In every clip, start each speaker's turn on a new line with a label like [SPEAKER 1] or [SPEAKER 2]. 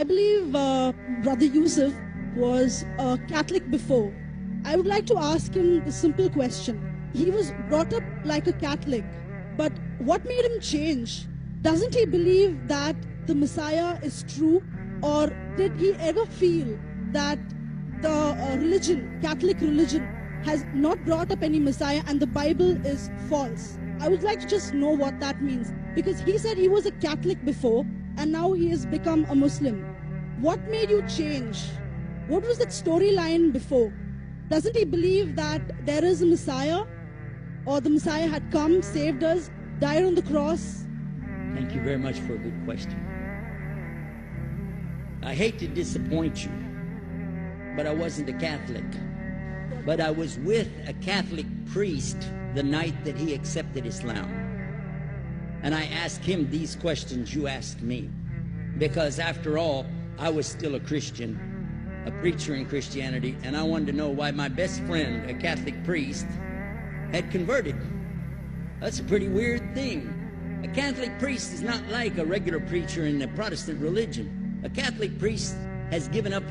[SPEAKER 1] I believe Brother Yusuf was a Catholic before. I would like to ask him the simple question. He was brought up like a Catholic, but what made him change? Doesn't he believe that the Messiah is true? Or did he ever feel that the Catholic religion, has not brought up any Messiah and the Bible is false? I would like to just know what that means, because he said he was a Catholic before and now he has become a Muslim. What made you change? What was that storyline before? Doesn't he believe that there is a Messiah, or the Messiah had come, saved us, died on the cross?
[SPEAKER 2] Thank you very much for a good question. I hate to disappoint you, but I wasn't a Catholic. But I was with a Catholic priest the night that he accepted Islam. And I asked him these questions you asked me. Because after all, I was still a Christian, a preacher in Christianity, and I wanted to know why my best friend, a Catholic priest, had converted. That's a pretty weird thing. A Catholic priest is not like a regular preacher in the Protestant religion. A Catholic priest has given up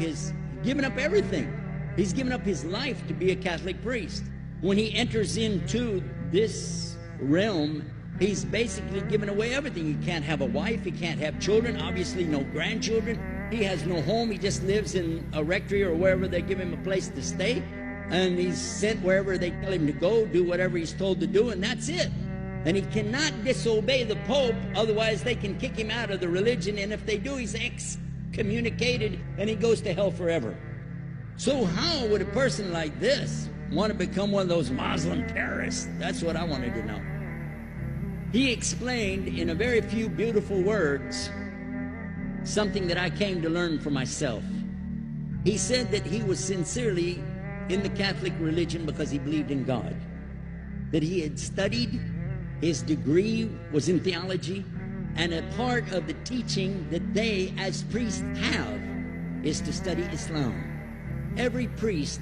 [SPEAKER 2] everything. He's given up his life to be a Catholic priest. When he enters into this realm, he's basically given away everything. He can't have a wife, he can't have children, obviously no grandchildren. He has no home, he just lives in a rectory or wherever they give him a place to stay. And he's sent wherever they tell him to go, do whatever he's told to do, and that's it. And he cannot disobey the Pope, otherwise they can kick him out of the religion, and if they do, he's excommunicated and he goes to hell forever. So how would a person like this want to become one of those Muslim terrorists? That's what I wanted to know. He explained in a very few beautiful words something that I came to learn for myself. He said that he was sincerely in the Catholic religion because he believed in God, that he had studied, his degree was in theology, and a part of the teaching that they as priests have is to study Islam. Every priest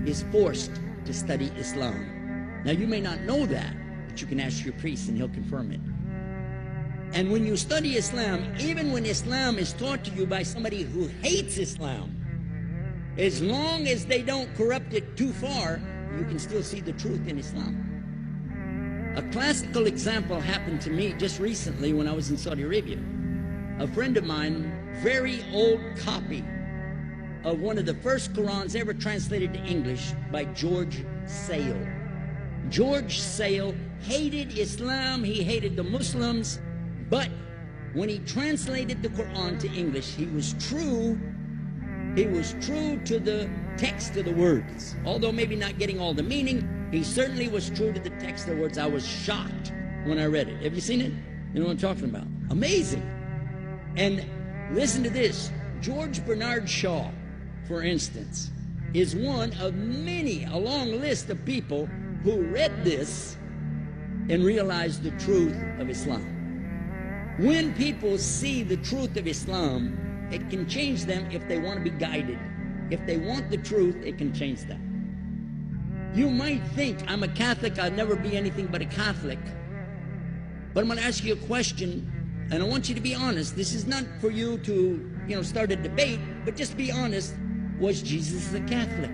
[SPEAKER 2] is forced to study Islam. Now you may not know that, but you can ask your priest and he'll confirm it. And when you study Islam, even when Islam is taught to you by somebody who hates Islam, as long as they don't corrupt it too far, you can still see the truth in Islam. A classical example happened to me just recently when I was in Saudi Arabia. A friend of mine, very old copy of one of the first Qurans ever translated to English by George Sale. George Sale hated Islam, he hated the Muslims, but when he translated the Quran to English, he was true to the text of the words. Although maybe not getting all the meaning, he certainly was true to the text of the words. I was shocked when I read it. Have you seen it? You know what I'm talking about? Amazing. And listen to this. George Bernard Shaw, for instance, is one of many, a long list of people who read this and realized the truth of Islam. When people see the truth of Islam, it can change them if they want to be guided. If they want the truth, it can change them. You might think, I'm a Catholic, I'll never be anything but a Catholic. But I'm going to ask you a question, and I want you to be honest. This is not for you to, start a debate, but just be honest. Was Jesus a Catholic?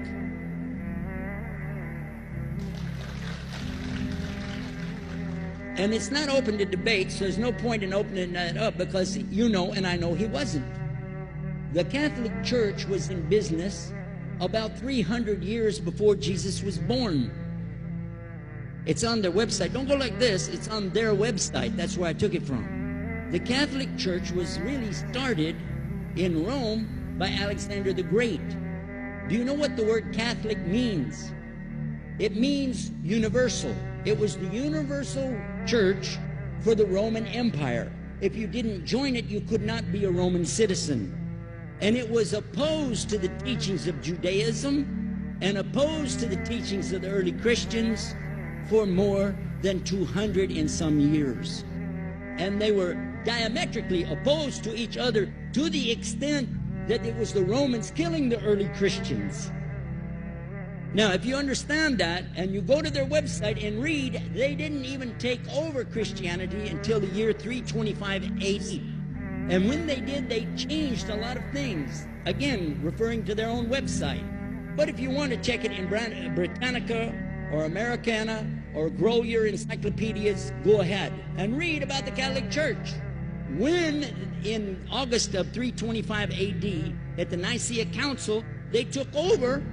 [SPEAKER 2] And it's not open to debate, so there's no point in opening that up, because you know and I know he wasn't. The Catholic Church was in business about 300 years before Jesus was born. It's on their website. Don't go like this. It's on their website. That's where I took it from. The Catholic Church was really started in Rome by Alexander the Great. Do you know what the word Catholic means? It means universal. It was the universal church for the Roman Empire. If you didn't join it, you could not be a Roman citizen. And it was opposed to the teachings of Judaism and opposed to the teachings of the early Christians for more than 200 and some years. And they were diametrically opposed to each other to the extent that it was the Romans killing the early Christians. Now, if you understand that and you go to their website and read, they didn't even take over Christianity until the year 325 AD. And when they did, they changed a lot of things. Again, referring to their own website. But if you want to check it in Britannica or Americana or grow your encyclopedias, go ahead and read about the Catholic Church. When in August of 325 AD at the Nicaea Council, they took over,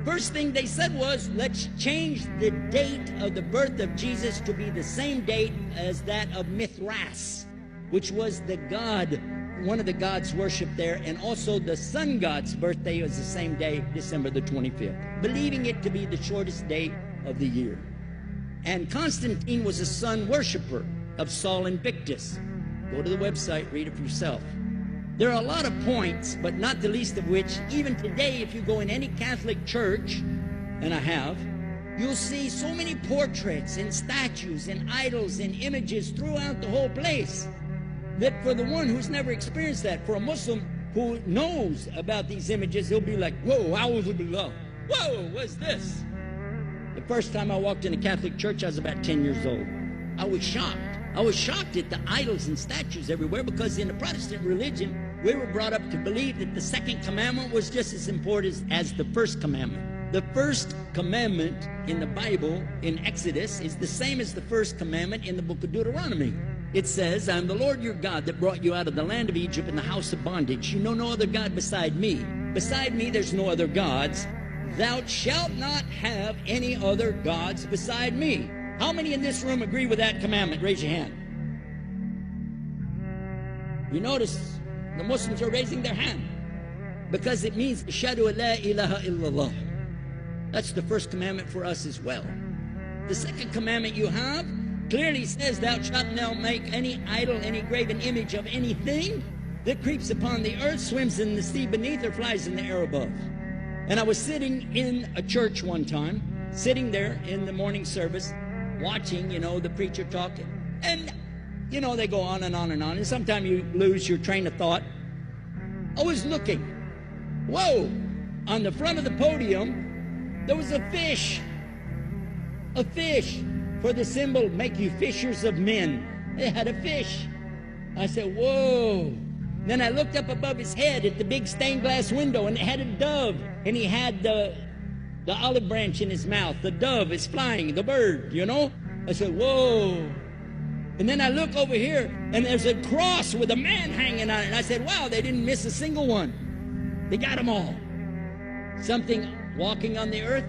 [SPEAKER 2] first thing they said was, let's change the date of the birth of Jesus to be the same date as that of Mithras, which was the god, one of the gods worshipped there, and also the sun god's birthday was the same day, December the 25th, believing it to be the shortest day of the year. And Constantine was a sun worshiper of Sol Invictus. Go to the website, read it for yourself. There are a lot of points, but not the least of which, even today, if you go in any Catholic church, and I have, you'll see so many portraits and statues and idols and images throughout the whole place, that for the one who's never experienced that, for a Muslim who knows about these images, he'll be like, whoa, a'udhu billah. Whoa, what's this? The first time I walked in a Catholic church, I was about 10 years old. I was shocked. I was shocked at the idols and statues everywhere, because in the Protestant religion, we were brought up to believe that the second commandment was just as important as the first commandment. The first commandment in the Bible, in Exodus, is the same as the first commandment in the book of Deuteronomy. It says, I am the Lord your God that brought you out of the land of Egypt in the house of bondage. You know no other God beside me. Beside me there's no other gods. Thou shalt not have any other gods beside me. How many in this room agree with that commandment? Raise your hand. You notice the Muslims are raising their hand because it means Ashhadu la ilaha illallah. That's the first commandment for us as well. The second commandment you have clearly says, thou shalt not make any idol, any graven image of anything that creeps upon the earth, swims in the sea beneath, or flies in the air above. And I was sitting in a church one time, sitting there in the morning service, watching, the preacher talking. And, they go on and on and on. And sometimes you lose your train of thought. I was looking. Whoa! On the front of the podium, there was a fish. A fish. For the symbol, make you fishers of men. They had a fish. I said, whoa. Then I looked up above his head at the big stained glass window, and it had a dove. And he had the olive branch in his mouth. The dove is flying, the bird, I said, whoa. And then I look over here, and there's a cross with a man hanging on it. And I said, wow, they didn't miss a single one. They got them all. Something walking on the earth,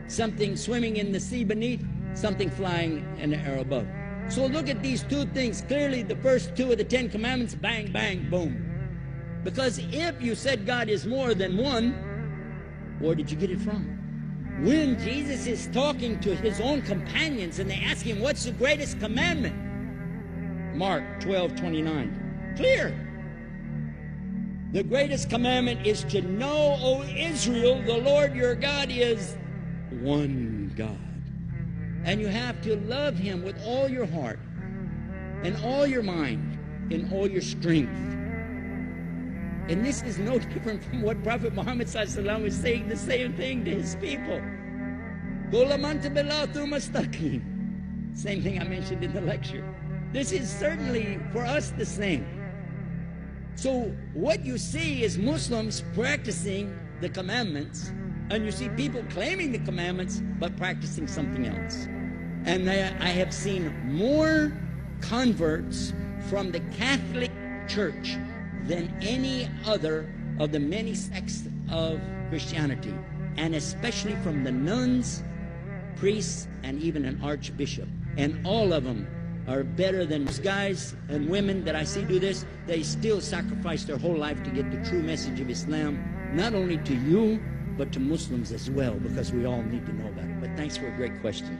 [SPEAKER 2] something swimming in the sea beneath, something flying in the air above. So look at these two things. Clearly, the first two of the 10 commandments, bang, bang, boom. Because if you said God is more than one, where did you get it from? When Jesus is talking to his own companions and they ask him, what's the greatest commandment? Mark 12:29. Clear. The greatest commandment is to know, O Israel, the Lord your God is one God. And you have to love him with all your heart and all your mind and all your strength. And this is no different from what Prophet Muhammad ﷺ was saying, the same thing to his people. Same thing I mentioned in the lecture. This is certainly for us the same. So what you see is Muslims practicing the commandments, and you see people claiming the commandments but practicing something else. And I have seen more converts from the Catholic Church than any other of the many sects of Christianity, and especially from the nuns, priests, and even an archbishop. And all of them are better than those guys and women that I see do this. They still sacrifice their whole life to get the true message of Islam, not only to you, but to Muslims as well, because we all need to know about it. But thanks for a great question.